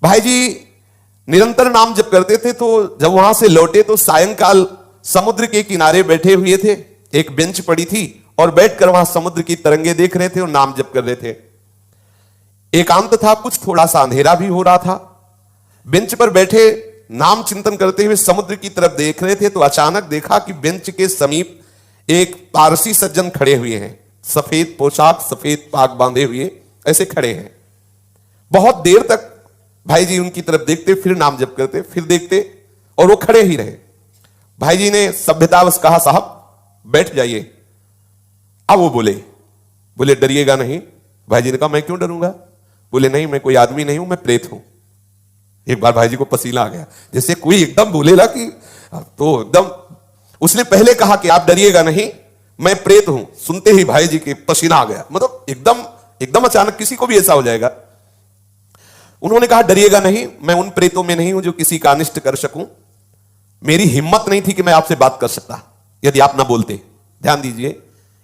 भाई जी निरंतर नाम जप करते थे, तो जब वहां से लौटे तो सायंकाल समुद्र के किनारे बैठे हुए थे। एक बेंच पड़ी थी और बैठकर वहां समुद्र की तरंगे देख रहे थे और नाम जप कर रहे थे। एकांत था, कुछ थोड़ा सा अंधेरा भी हो रहा था। बेंच पर बैठे नाम चिंतन करते हुए समुद्र की तरफ देख रहे थे तो अचानक देखा कि बेंच के समीप एक पारसी सज्जन खड़े हुए हैं। सफेद पोशाक, सफेद पाग बांधे हुए ऐसे खड़े हैं। बहुत देर तक भाई जी उनकी तरफ देखते, फिर नाम जप करते, फिर देखते और वो खड़े ही रहे। भाई जी ने सभ्यतावश कहा, साहब बैठ जाइए। अब वो बोले डरिएगा नहीं। भाई जी ने कहा, मैं क्यों डरूंगा? बोले नहीं, मैं कोई आदमी नहीं हूं, मैं प्रेत हूं। एक बार भाई जी को पसीना आ गया, जैसे कोई एकदम बोलेला कि तो एकदम। उसने पहले कहा कि आप डरिएगा नहीं, मैं प्रेत हूं। सुनते ही भाई जी के पसीना आ गया, मतलब एकदम अचानक किसी को भी ऐसा हो जाएगा। उन्होंने कहा, डरिएगा नहीं, मैं उन प्रेतों में नहीं हूं जो किसी का अनिष्ट कर सकूं। मेरी हिम्मत नहीं थी कि मैं आपसे बात कर सकता यदि आप ना बोलते। ध्यान दीजिए,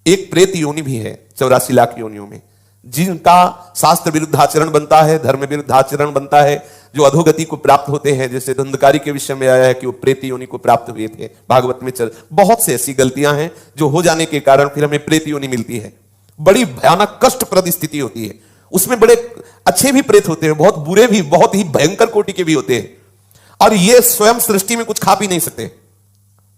एक प्रेत योनि भी है 84 लाख योनियों में, जिनका शास्त्र विरुद्ध आचरण बनता है, धर्म विरुद्ध आचरण बनता है, जो अधोगति को प्राप्त होते हैं। जैसे धंधकारी के विषय में आया है कि वो प्रेत योनि को प्राप्त हुए थे, भागवत में बहुत से ऐसी गलतियां हैं जो हो जाने के कारण फिर हमें प्रेत योनि मिलती है। बड़ी भयानक कष्टप्रद स्थिति होती है। उसमें बड़े अच्छे भी प्रेत होते हैं, बहुत बुरे भी, बहुत ही भयंकर कोटि के भी होते हैं। और ये स्वयं सृष्टि में कुछ खा पी नहीं सकते।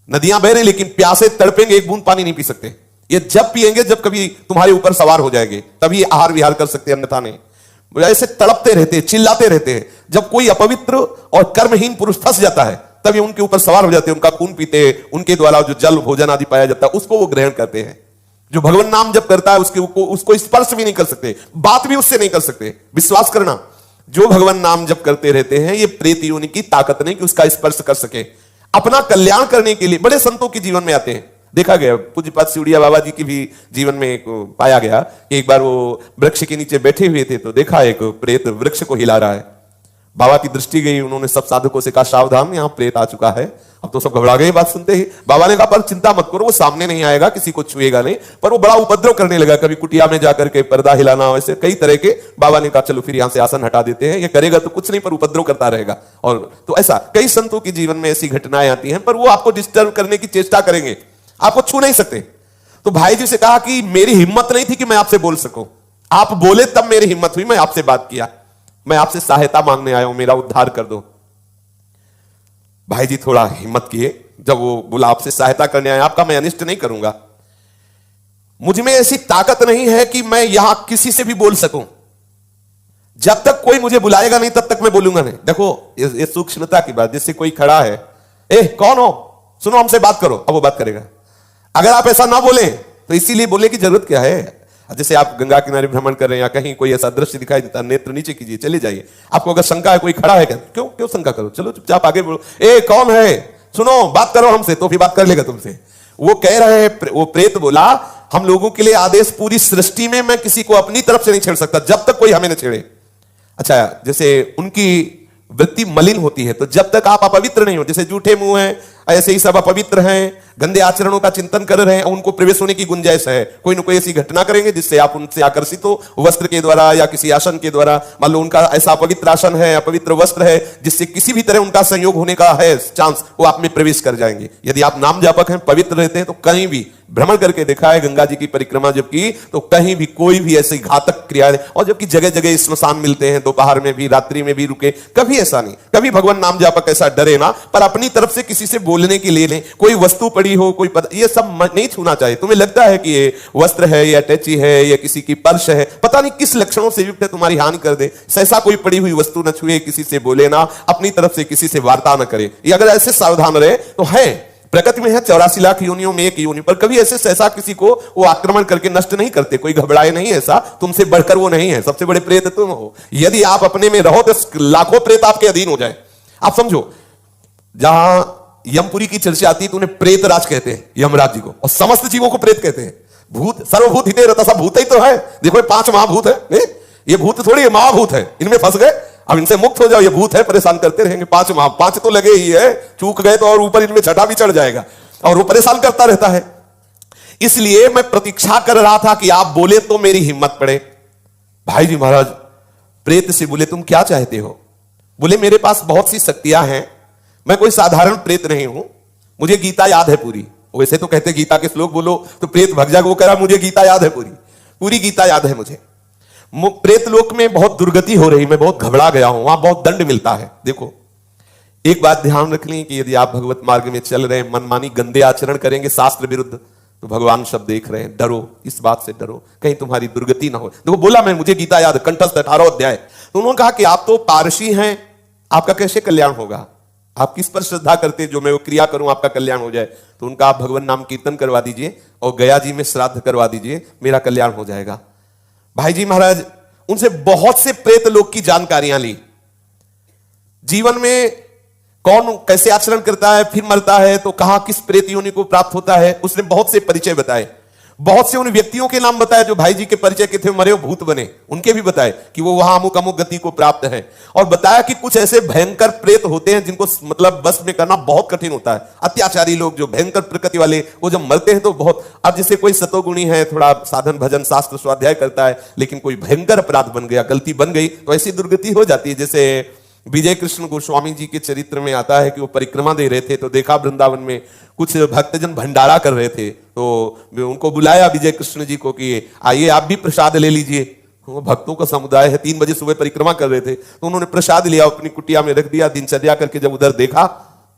नदियां बह रही लेकिन प्यासे तड़पेंगे, एक बूंद पानी नहीं पी सकते। ये जब पिएंगे जब कभी तुम्हारे ऊपर सवार हो जाएंगे, तभी आहार विहार कर सकते हैं, अन्यथा नहीं। ऐसे तड़पते रहते हैं, चिल्लाते रहते हैं। जब कोई अपवित्र और कर्महीन पुरुष फंस जाता है तब ये उनके ऊपर सवार हो जाते हैं, उनका खून पीते हैं, उनके द्वारा जो जल भोजन आदि पाया जाता है उसको वो ग्रहण करते हैं। जो भगवान नाम जब करता है उसको स्पर्श भी नहीं कर सकते, बात भी उससे नहीं कर सकते। विश्वास करना, जो भगवान नाम जब करते रहते हैं, ये प्रेत योनि की ताकत नहीं कि उसका स्पर्श कर सके। अपना कल्याण करने के लिए बड़े संतों के जीवन में आते हैं। देखा गया पूज्यपाद सिउड़िया बाबा जी की भी जीवन में एक पाया गया कि एक बार वो वृक्ष के नीचे बैठे हुए थे तो देखा एक प्रेत वृक्ष को हिला रहा है। बाबा की दृष्टि गई, उन्होंने सब साधकों से कहा, सावधान, यहां प्रेत आ चुका है। अब तो सब घबरा गए बात सुनते ही। बाबा ने कहा, पर चिंता मत करो, वो सामने नहीं आएगा, किसी को छुएगा नहीं। पर वो बड़ा उपद्रव करने लगा, कभी कुटिया में जाकर के पर्दा हिलाना, ऐसे कई तरह के। बाबा ने कहा, चलो फिर यहां से आसन हटा देते हैं, ये करेगा तो कुछ नहीं पर उपद्रव करता रहेगा। और तो ऐसा कई संतों के जीवन में ऐसी घटनाएं आती हैं, पर वो आपको डिस्टर्ब करने की चेष्टा करेंगे, आपको छू नहीं सकते। तो भाई जी से कहा कि मेरी हिम्मत नहीं थी कि मैं आपसे बोल सकूं, आप बोले तब मेरी हिम्मत हुई, मैं आपसे बात किया। मैं आपसे सहायता मांगने आया हूं, मेरा उद्धार कर दो। भाई जी थोड़ा हिम्मत किए, जब वो बोला आपसे सहायता करने आया, आपका मैं अनिष्ट नहीं करूंगा, मुझ में ऐसी ताकत नहीं है कि मैं यहां किसी से भी बोल सकूं। जब तक कोई मुझे बुलाएगा नहीं तब तक मैं बोलूंगा नहीं। देखो ये सूक्ष्मता की बात, जैसे कोई खड़ा है, ए कौन हो, सुनो हमसे बात करो, अब वो बात करेगा। अगर आप ऐसा ना बोले तो इसीलिए बोलने की जरूरत क्या है? जैसे आप गंगा किनारे भ्रमण कर रहे हैं या कहीं कोई ऐसा दृश्य दिखाई देता, नेत्र नीचे कीजिए, चले जाइए। आपको अगर शंका है कोई खड़ा है क्या, क्यों शंका करो, चलो चुपचाप आगे बोलो। ए कौन है, सुनो बात करो हमसे, तो फिर बात कर लेगा तुमसे। वो कह रहे हैं, वो प्रेत बोला, हम लोगों के लिए आदेश, पूरी सृष्टि में मैं किसी को अपनी तरफ से नहीं छेड़ सकता जब तक कोई हमें न छेड़े। अच्छा, जैसे उनकी वृत्ति मलिन होती है, तो जब तक आप अपवित्र नहीं हो, जैसे जूठे मुंह हैं, ऐसे ही सब अपवित्र हैं, गंदे आचरणों का चिंतन कर रहे हैं, उनको प्रवेश होने की गुंजाइश है। कोई ना कोई ऐसी घटना करेंगे जिससे आप उनसे आकर्षित हो, वस्त्र के द्वारा या किसी आसन के द्वारा। मान लो उनका ऐसा अपवित्र आसन है, अपवित्र वस्त्र है, जिससे किसी भी तरह उनका संयोग होने का है चांस, वो आप में प्रवेश कर जाएंगे। यदि आप नाम जापक हैं, पवित्र रहते हैं, तो कहीं भी भ्रमण करके देखा है, गंगा जी की परिक्रमा जब की, तो कहीं भी कोई भी ऐसी घातक क्रिया, और जबकि जगह जगह स्मशान मिलते हैं, दोपहर में भी, रात्रि में भी रुके, कभी ऐसा नहीं, कभी भगवान नाम जापक ऐसा डरे ना। पर अपनी तरफ से किसी से बोलने के लिए नहीं, कोई वस्तु पड़ी हो, कोई ये सब नहीं छूना चाहिए। तुम्हें लगता है कि ये वस्त्र है या टैची है या किसी की पर्श है, पता नहीं किस लक्षणों से युक्त है, तुम्हारी हानि कर दे, ऐसा कोई पड़ी हुई वस्तु न छुए, किसी से बोले ना, अपनी तरफ से किसी से वार्ता न करे। ये अगर ऐसे सावधान रहे तो है, प्रकृति में है 84 लाख योनियों में एक योनि, पर कभी ऐसे सहसा किसी को वो आक्रमण करके नष्ट नहीं करते। कोई घबराए नहीं, ऐसा तुमसे बढ़कर वो नहीं है, सबसे बड़े प्रेत तुम हो। यदि आप अपने में रहो तो लाखों प्रेत आपके अधीन हो जाए। आप समझो, जहां यमपुरी की चर्चा आती है तो उन्हें प्रेत राज कहते हैं, यमराज जी को, और समस्त जीवों को प्रेत कहते हैं। भूत सर्वभूत हिते रहता, सब भूत ही तो है। देखो 5 महाभूत है, ये भूत थोड़ी है, महाभूत है, इनमें फंस गए, अब इनसे मुक्त हो जाओ। ये भूत है, परेशान करते रहेंगे। 5 तो लगे ही है, चूक गए तो और ऊपर इनमें छठा भी चढ़ जाएगा, और वो परेशान करता रहता है। इसलिए मैं प्रतीक्षा कर रहा था कि आप बोले तो मेरी हिम्मत पड़े। भाई जी महाराज प्रेत से बोले, तुम क्या चाहते हो? बोले मेरे पास बहुत सी शक्तियां हैं, मैं कोई साधारण प्रेत नहीं हूं, मुझे गीता याद है पूरी। वैसे तो कहते गीता के श्लोक बोलो तो प्रेत भग जाएगा, वो कह रहा मुझे गीता याद है पूरी, पूरी गीता याद है मुझे। प्रेत लोक में बहुत दुर्गति हो रही, मैं बहुत घबरा गया हूं, वहां बहुत दंड मिलता है। देखो एक बात ध्यान रख लें कि यदि आप भगवत मार्ग में चल रहे हैं, मनमानी गंदे आचरण करेंगे शास्त्र विरुद्ध, तो भगवान शब्द देख रहे हैं, डरो, इस बात से डरो कहीं तुम्हारी दुर्गति ना हो। देखो बोला मैं, मुझे गीता याद, कंठस्थ 18 अध्याय। तो उन्होंने कहा कि आप तो पारसी हैं, आपका कैसे कल्याण होगा, आप किस पर श्रद्धा करते हैं जो मैं वो क्रिया करूं आपका कल्याण हो जाए। तो उनका आप भगवान नाम कीर्तन करवा दीजिए और गया जी में श्राद्ध करवा दीजिए, मेरा कल्याण हो जाएगा। भाई जी महाराज उनसे बहुत से प्रेत लोक की जानकारियां ली, जीवन में कौन कैसे आचरण करता है, फिर मरता है तो कहां किस प्रेत योनि को प्राप्त होता है, उसने बहुत से परिचय बताए, बहुत से उन व्यक्तियों के नाम बताए जो भाई जी के परिचय के थे, मरे हो भूत बने, उनके भी बताए कि वो वहां अमुक अमुक गति को प्राप्त है। और बताया कि कुछ ऐसे भयंकर प्रेत होते हैं जिनको मतलब बस में करना बहुत कठिन होता है, अत्याचारी लोग जो भयंकर प्रकृति वाले, वो जब मरते हैं तो बहुत, अब जैसे कोई सतोगुणी है, थोड़ा साधन भजन शास्त्र स्वाध्याय करता है, लेकिन कोई भयंकर अपराध बन गया, गलती बन गई, तो ऐसी दुर्गति हो जाती है। जैसे विजय कृष्ण गोस्वामी जी के चरित्र में आता है कि वो परिक्रमा दे रहे थे, तो देखा वृंदावन में कुछ भक्तजन भंडारा कर रहे थे, तो उनको बुलाया विजय कृष्ण जी को कि आइए आप भी प्रसाद ले लीजिए। वो भक्तों का समुदाय है, 3 बजे सुबह परिक्रमा कर रहे थे, तो उन्होंने प्रसाद लिया, अपनी कुटिया में रख दिया, दिनचर्या करके जब उधर देखा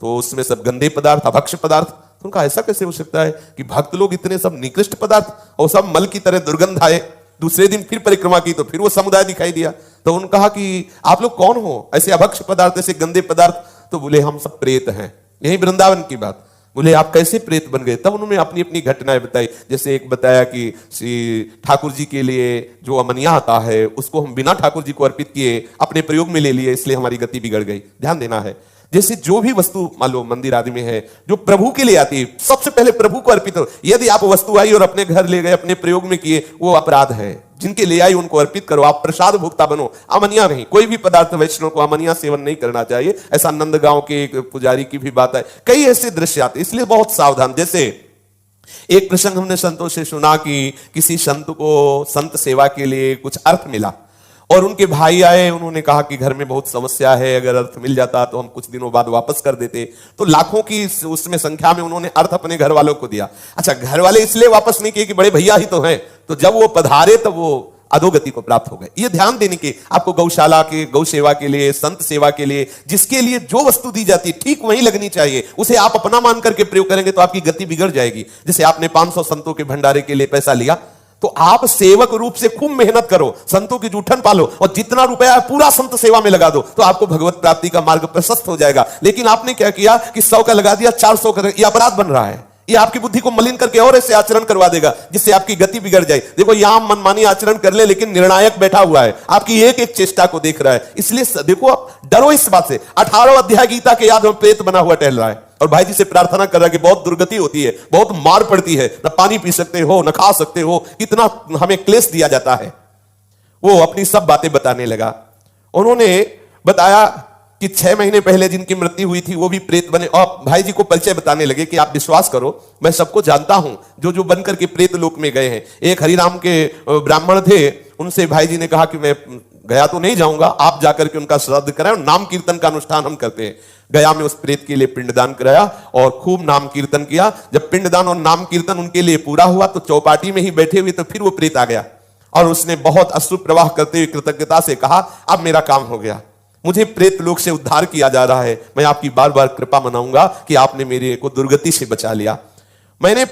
तो उसमें सब गंदे पदार्थ, अभक्ष्य पदार्थ। तो उनका ऐसा कैसे हो सकता है कि भक्त लोग इतने सब निकृष्ट पदार्थ और सब मल की तरह दुर्गंध आए। दूसरे दिन फिर परिक्रमा की तो फिर वो समुदाय दिखाई दिया, तो उन्होंने कहा कि आप लोग कौन हो, ऐसे अभक्ष्य पदार्थ, ऐसे गंदे पदार्थ। तो बोले हम सब प्रेत हैं, यही वृंदावन की बात। बोले आप कैसे प्रेत बन गए, तब उन्होंने अपनी अपनी घटनाएं बताई। जैसे एक बताया कि श्री ठाकुर जी के लिए जो अमनिया आता है उसको हम बिना ठाकुर जी को अर्पित किए अपने प्रयोग में ले लिए, इसलिए हमारी गति बिगड़ गई। ध्यान देना है, जैसे जो भी वस्तु मान लो मंदिर आदि में है जो प्रभु के लिए आती है, सबसे पहले प्रभु को अर्पित हो। यदि आप वस्तु आई और अपने घर ले गए, अपने प्रयोग में किए, वो अपराध है। जिनके ले आई उनको अर्पित करो, आप प्रसाद भोक्ता बनो, अमनिया नहीं। कोई भी पदार्थ वैष्णव को अमनिया सेवन नहीं करना चाहिए, ऐसा नंदगांव के एक पुजारी की भी बात है। कई ऐसे दृश्य आते, इसलिए बहुत सावधान। जैसे एक प्रसंग हमने संतों से सुना कि किसी संत को संत सेवा के लिए कुछ अर्थ मिला और उनके भाई आए, उन्होंने कहा कि घर में बहुत समस्या है, अगर अर्थ मिल जाता तो हम कुछ दिनों बाद वापस कर देते। तो लाखों की उसमें संख्या में उन्होंने अर्थ अपने घर वालों को दिया। अच्छा, घर वाले इसलिए वापस नहीं किए कि बड़े भैया ही तो हैं, तो जब वो पधारे तब वो अधोगति को प्राप्त हो गए। ये ध्यान देने की आपको गौशाला के, गौ सेवा के लिए, संत सेवा के लिए, जिसके लिए जो वस्तु दी जाती है ठीक वही लगनी चाहिए। उसे आप अपना मान करके प्रयोग करेंगे तो आपकी गति बिगड़ जाएगी। जैसे आपने 500 संतों के भंडारे के लिए पैसा लिया, तो आप सेवक रूप से खूब मेहनत करो, संतों की जूठन पालो और जितना रुपया है पूरा संत सेवा में लगा दो, तो आपको भगवत प्राप्ति का मार्ग प्रशस्त हो जाएगा। लेकिन आपने क्या किया कि 100 का लगा दिया, 400 का, ये अपराध बन रहा है। ये आपकी बुद्धि को मलिन करके और ऐसे आचरण करवा देगा जिससे आपकी गति बिगड़ जाए। देखो यहां मनमानी आचरण कर ले, लेकिन निर्णायक बैठा हुआ है, आपकी एक एक चेष्टा को देख रहा है। इसलिए देखो आप डरो इस बात से। 18 अध्याय गीता के याद में प्रेत बना हुआ टहल रहा है और भाई जी से प्रार्थना कर रहा है कि बहुत दुर्गति होती है, बहुत मार पड़ती है, न पानी पी सकते हो, न खा सकते हो, कितना हमें क्लेश दिया जाता है। वो अपनी सब बातें बताने लगा। उन्होंने बताया कि 6 महीने पहले जिनकी मृत्यु हुई थी वो भी प्रेत बने, और भाई जी को परिचय बताने लगे कि आप विश्वास करो मैं सबको जानता हूं जो जो बनकर के प्रेत लोक में गए हैं। एक हरिराम के ब्राह्मण थे, उनसे भाई जी ने कहा कि मैं गया तो नहीं जाऊंगा, आप जाकर के उनका श्राद्ध कराएं और नाम कीर्तन का अनुष्ठान हम करते हैं। गया में उस प्रेत के लिए पिंडदान कराया और खूब नाम कीर्तन किया। जब पिंडदान और नाम कीर्तन उनके लिए पूरा हुआ तो चौपाटी में ही बैठे हुए तो फिर वो प्रेत आ गया और उसने बहुत अश्रु प्रवाह करते हुए कृतज्ञता से कहा, अब मेरा काम हो गया, मुझे प्रेत लोक से उद्धार किया जा रहा है, मैं आपकी बार बार कृपा मनाऊंगा कि आपने मेरे को दुर्गति से बचा लिया। मैंने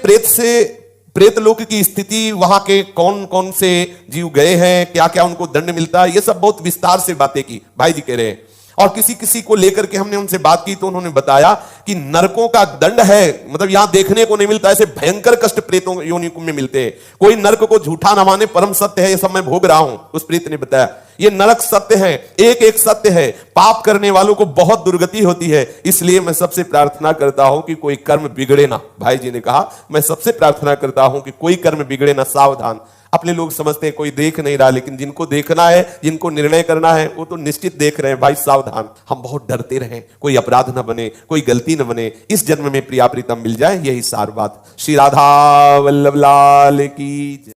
प्रेत लोक की स्थिति, वहां के कौन कौन से जीव गए हैं, क्या क्या उनको दंड मिलता है, ये सब बहुत विस्तार से बातें की भाई जी कह रहे हैं। और किसी किसी को लेकर के हमने उनसे बात की तो उन्होंने बताया कि नरकों का दंड है, मतलब यहां देखने को नहीं मिलता, ऐसे भयंकर कष्ट प्रेतों योनि में मिलते हैं। कोई नरक को झूठा न माने, परम सत्य है, ये सब मैं भोग रहा हूं। उस प्रेत ने बताया ये नरक सत्य है, एक एक सत्य है, पाप करने वालों को बहुत दुर्गति होती है। इसलिए मैं सबसे प्रार्थना करता हूं कि कोई कर्म बिगड़े ना। भाई जी ने कहा मैं सबसे प्रार्थना करता हूं कि कोई कर्म बिगड़े ना, सावधान। अपने लोग समझते हैं कोई देख नहीं रहा, लेकिन जिनको देखना है, जिनको निर्णय करना है, वो तो निश्चित देख रहे हैं। भाई सावधान, हम बहुत डरते रहें, कोई अपराध न बने, कोई गलती न बने, इस जन्म में प्रिया प्रीतम मिल जाए, यही सार बात। श्री राधा वल्लभ लाल की।